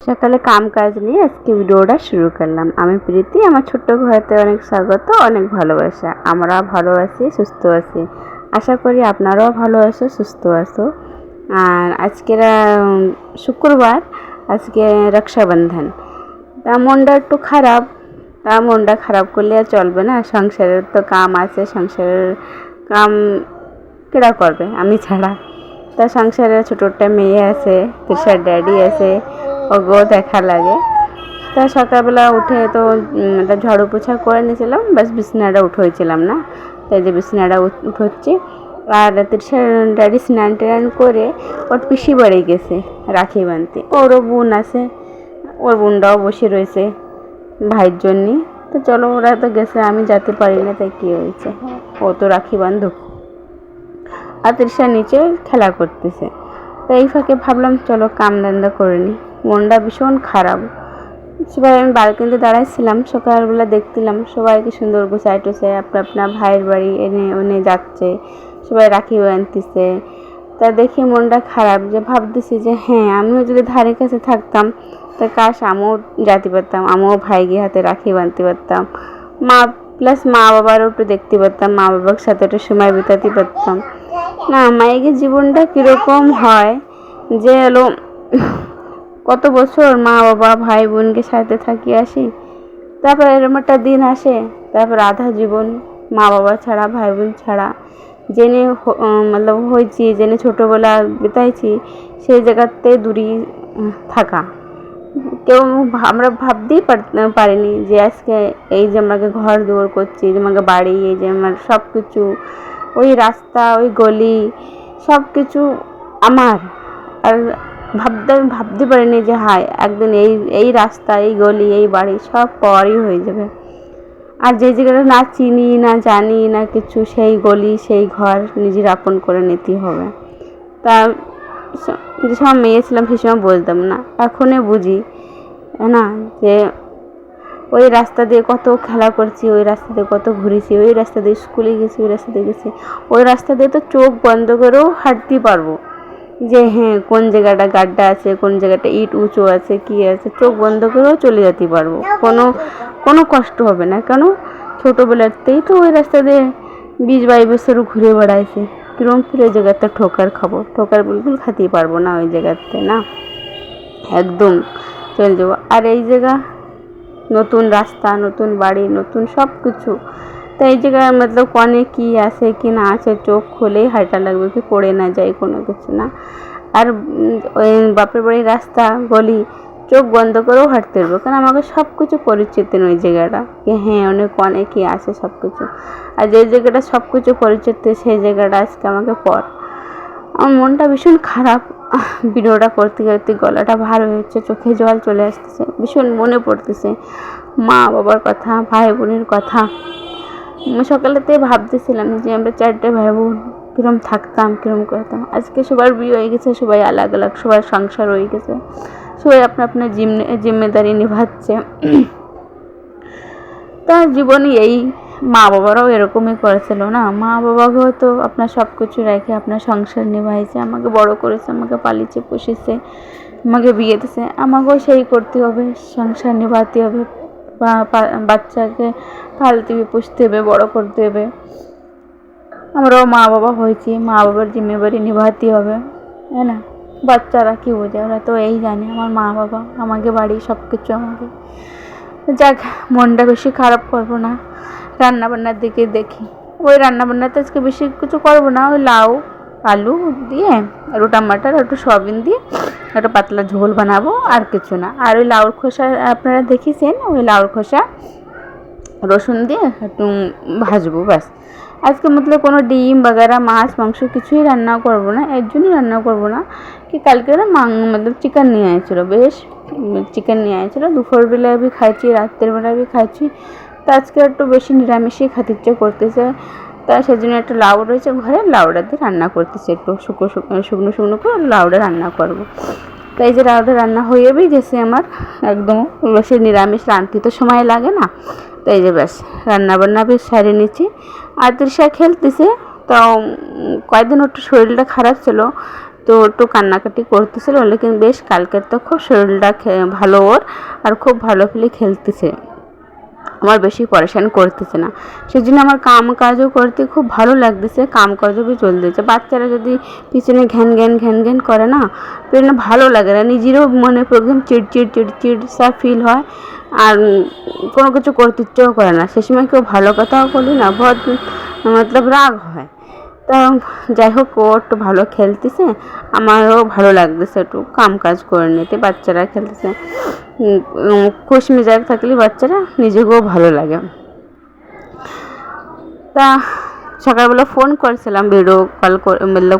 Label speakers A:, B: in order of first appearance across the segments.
A: সকালে কাম কাজ নিয়ে আজকে ভিডিওটা শুরু করলাম। আমি প্রীতি, আমার ছোট্ট ঘরেতে অনেক স্বাগত, অনেক ভালোবাসা। আমরা ভালো আছি, সুস্থ আছি, আশা করি আপনারাও ভালো আছো, সুস্থ আছো। আর আজকের শুক্রবার, আজকে রক্ষাবন্ধন। তা মনটা একটু খারাপ। তা মনটা খারাপ করলে আর চলবে না, সংসারের তো কাম আছে, সংসারের কাম কেডা করবে আমি ছাড়া। তা সংসারে ছোটো একটা মেয়ে আছে, তৃষার ড্যাডি আছে, ওগো দেখা লাগে। তা সকালবেলা উঠে তো ঝাড়ু পোছা করে নিয়েছিলাম, বাস বিছানাটা উঠেছিলাম না, তাই যে বিছানাটা উঠোচ্ছি। আর তৃষার ড্যাডি স্নান টান করে ওর পিসি বাড়ি গেছে রাখি বাঁধতে। ওরও বোন আছে, ওর বোনটাও বসে রয়েছে ভাইয়ের জন্যে। তো চলো, ওরা তো গেছে, আমি যেতে পারি না, তাই কী হয়েছে, ও তো রাখি বান্ধব। আর তৃষা নিচে খেলা করতেছে। তো এই ফাঁকে ভাবলাম চলো কাম ধান্দা করে নিই, মনটা ভীষণ খারাপ। সবাই আমি বালকনিতে দাঁড়াইছিলাম, সকালবেলা দেখছিলাম সবাইকে সুন্দর গোছায় টোছায় আপনার ভাইয়ের বাড়ি এনে ওনে যাচ্ছে, সবাই রাখি বাঁধতেছে। তা দেখে মনটা খারাপ, যে ভাবতেছি যে হ্যাঁ, আমিও যদি ধারে কাছে থাকতাম তা কাশ আমিও যেতে পারতাম, আমিও ভাইকে হাতে রাখি বাঁধতে পারতাম, মা বাবারও একটু দেখতে পারতাম, মা বাবার সাথে একটু সময় বিতাতে পারতাম না। মায়ের জীবনটা কীরকম হয় যে হলো, কত বছর মা বাবা ভাই বোনকে সাথে থাকি আসি, তারপর এরকম একটা দিন আসে, তারপর আধা জীবন মা বাবা ছাড়া, ভাই বোন ছাড়া, জেনে মতলব হয়েছি, জেনে ছোটোবেলা বিতাইছি, সেই জায়গাতে দূরে থাকা। কেউ আমরা ভাবতেই পারিনি যে আজকে এই যে আমাকে ঘর দুয়ার করছি, যে আমাকে বাড়ি, এই যে আমার সব কিছু, ওই রাস্তা, ওই গলি, সব কিছু আমার। আর ভাবতে পারিনি যে হায় একদিন এই রাস্তা, এই গলি, এই বাড়ি সব পরই হয়ে যাবে। আর যে জায়গাটা না চিনি, না জানি, না কিছু, সেই গলি, সেই ঘর নিজের আপন করে নিতে হবে। তা যে সময় মেয়ে ছিলাম সেই সময় বলতাম না, এখনই বুঝি না যে ওই রাস্তা দিয়ে কত খেলা করছি, ওই রাস্তা দিয়ে কত ঘুরেছি, ওই রাস্তা দিয়ে স্কুলে গেছি, ওই রাস্তা দিয়ে গেছি, ওই রাস্তা দিয়ে তো চোখ বন্ধ করেও হাঁটতে পারবো, যে হ্যাঁ কোন জায়গাটা গাড্ডা আছে, কোন জায়গাটা ইট উঁচু আছে, কী আছে, চোখ বন্ধ করেও চলে যেতে পারবো, কোনো কষ্ট হবে না। কেন, ছোটোবেলাতেই তো ওই রাস্তা দিয়ে 20-22 বছর ঘুরে বেড়াইছি, কিরম ফিরে ওই জায়গাতে ঠোকার বিলকুল খাতেই পারবো না ওই জায়গাতে, না একদম চলে যাবো। আর এই জায়গা নতুন রাস্তা, নতুন বাড়ি, নতুন সব কিছু। তো এই জায়গায় মতলব কনে কী আছে কি না আছে, চোখ খুলেই হাঁটা লাগবে, কি পড়ে না যায় কোনো কিছু না। আর ওই বাপের বাড়ির রাস্তা গলি চোখ বন্ধ করেও হাঁটতে পারবো, কারণ আমাকে সব কিছু পরিচিত ওই জায়গাটা, কি হ্যাঁ অনেক কী আছে সব কিছু। আর যে জায়গাটা সব কিছু পরিচিত, সেই জায়গাটা আজকে আমাকে আমার মনটা ভীষণ খারাপ। ভিডিওটা করতে করতে গলাটা ভার হয়েছে, চোখে জল চলে আসতেছে, ভীষণ মনে পড়তেছে মা বাবার কথা, ভাই বোনের কথা। সকালেতে ভাবতেছিলাম যে আমরা 4টে ভাই বোন কীরকম থাকতাম, কীরকম করতাম। আজকে সবার বিয়ে হয়ে গেছে, সবাই আলাগ আলাগ, সবার সংসার হয়ে গেছে, সবাই আপনার জিম্মেদারি নিভাচ্ছে। তার জীবনে এই মা বাবারাও এরকমই করেছিল না, মা বাবাকেও তো আপনার সব কিছু রেখে আপনার সংসার নিভাইছে, আমাকে বড় করেছে, আমাকে পালিয়েছে পুষেছে, আমাকে বিয়ে দিয়েছে, আমাকেও সেই করতে হবে, সংসার নিভাতে হবে, বাচ্চাকে পালতে হবে, পুষতে হবে, বড় করতে হবে। আমরাও মা বাবা হয়েছি, মা বাবার জিম্মেদারি নিভাতে হবে, তাই না। বাচ্চারা কী বোঝে, ওরা তো এই জানে আমার মা বাবা, আমাকে বাড়ি, সব কিছু আমাকে। যাক, মনটা বেশি খারাপ করবো না, রান্নাবান্নার দিকে দেখি। ওই রান্নাবান্নাতে আজকে বেশি কিছু করবো না, ওই লাউ আলু দিয়ে একটু টমাটার একটু সয়াবিন দিয়ে একটা পাতলা ঝোল বানাবো, আর কিছু না। আর ওই লাউর খোসা আপনারা দেখেছেন, ওই লাউর খোসা রসুন দিয়ে একটু ভাজবো, ব্যাস। আজকে মতলব কোনো ডিম বাগেরা, মাছ মাংস কিছুই রান্না করবো না, এর জন্যই রান্না করবো না কি কালকে না মতলব চিকেন নিয়ে আয়েছিলো, বেশ চিকেন নিয়ে আয়েছিলো, দুপুরবেলায় भी খাইছি, রাত্রের বেলায় भी খাইছি। তো আজকে একটু বেশি নিরামিষই খেতে ইচ্ছে করতেছে, তা সেজন্য একটা লাউ রয়েছে ঘরে, লাউটা দিয়ে রান্না করতেছে, একটু শুকনো করে লাউটা রান্না করবো। তাই যে লাউটা রান্না হয়েই গেছে আমার, একদম বেশি নিরামিষ রাঁধতে তো সময় লাগে না, তাই যে ব্যাস রান্নাবান্না বেশ সারিয়ে নিচ্ছি। আর তৃষা খেলতেছে, তো কয়েকদিন একটু শরীরটা খারাপ ছিল, তো একটু কান্নাকাটি করতেছিল, লেকিন বেশ কালকে তো খুব শরীরটা ভালো ওর, আর খুব ভালো ফেলে খেলতেছে, আমার বেশি পরেশান করতেছে না। সেজন্য আমার কাম কাজও করতে খুব ভালো লাগতেছে, কাম কাজও চলতেছে। বাচ্চারা যদি পিছনে ঘ্যান ঘ্যান ঘ্যান ঘ্যান করে না, ভালো লাগে না, নিজেরও মনে একদম চিড়চিড় চিড়চিড় সা ফিল হয়, আর কোনো কিছু করতে ইচ্ছেও করে না। সে সময় কেউ ভালো কথাও বলি না, বহুত মতলব রাগ হয়। তা যাই হোক, ও একটু ভালো খেলতেছে, আমারও ভালো লাগতেছে একটু কাম কাজ করে নিতে। বাচ্চারা খেলতেছে, খুশ মেজাজ থাকলে বাচ্চারা নিজেকেও ভালো লাগে। তা সকালবেলা ফোন করেছিলাম, ভিডিও কল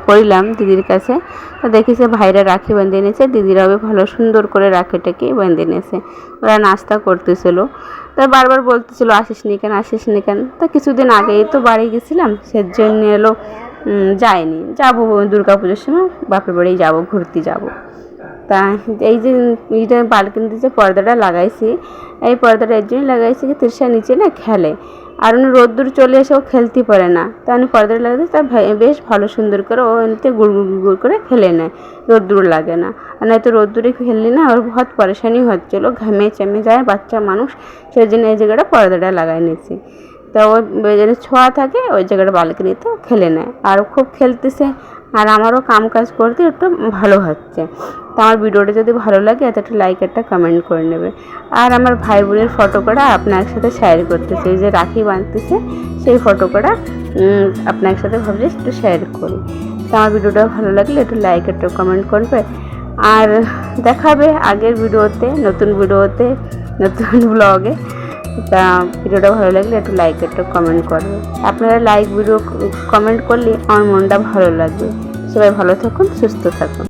A: করিলাম দিদির কাছে। তো দেখেছে ভাইরা রাখি বেঁধে নিয়েছে, দিদিরাও ভালো সুন্দর করে রাখিটাকে বেঁধে নিয়েছে। ওরা নাস্তা করতেছিল, তা বারবার বলতেছিল আসিস নি কেন, আসিস নি কেন। তা কিছুদিন আগেই তো বাড়ি গেছিলাম, সেজন্য এলো যাইনি, যাবো দুর্গা পুজোর সময় বাপের বাড়ি যাবো, ঘুরতে যাব। তা এই যে এইটা বালকনিতে যে পর্দাটা লাগাইছি, এই পর্দাটা এর জন্যই লাগাইছি যে তৃষা নিচে না খেলে, আর উনি রোদ্দুর চলে এসেও খেলতে পারে না। তা আমি পর্দাটা লাগাইছি, তার বেশ ভালো সুন্দর করে ও এমনিতে গুড় গুড় গুড় করে খেলে নেয়, রোদ্দুর লাগে না। আর নয়তো রোদ্দুরে খেললি না ওর বহুত পরেশানি হচ্ছিলো, ঘামে চেমে যায় বাচ্চা মানুষ, সেই জন্য এই জায়গাটা পর্দাটা লাগাই নিয়েছি। তা ওই যেন ছোঁয়া থাকে ওই জায়গাটা বালকনিতে খেলে নেয়, আর খুব খেলতেছে, আর আমারও কাম কাজ করতে একটু ভালো হচ্ছে। তো আমার ভিডিওটা যদি ভালো লাগে এত একটা লাইক একটা কমেন্ট করে নেবে। আর আমার ভাই বোনের ফটো করা আপনার সাথে শেয়ার করতেছে, এই যে রাখি বাঁধতেছে সেই ফটো করা আপনার সাথে ভাবছি একটু শেয়ার করি। তো আমার ভিডিওটা ভালো লাগলে একটু লাইক একটা কমেন্ট করবে, আর দেখাবে আগের ভিডিওতে, নতুন ভিডিওতে, নতুন ব্লগে। তা ভিডিওটা ভালো লাগলে একটু লাইক একটা কমেন্ট করবে। আপনারা লাইক ভিডিও কমেন্ট করলে আমার মনটা ভালো লাগবে। সবাই ভালো থাকুন, সুস্থ থাকুন।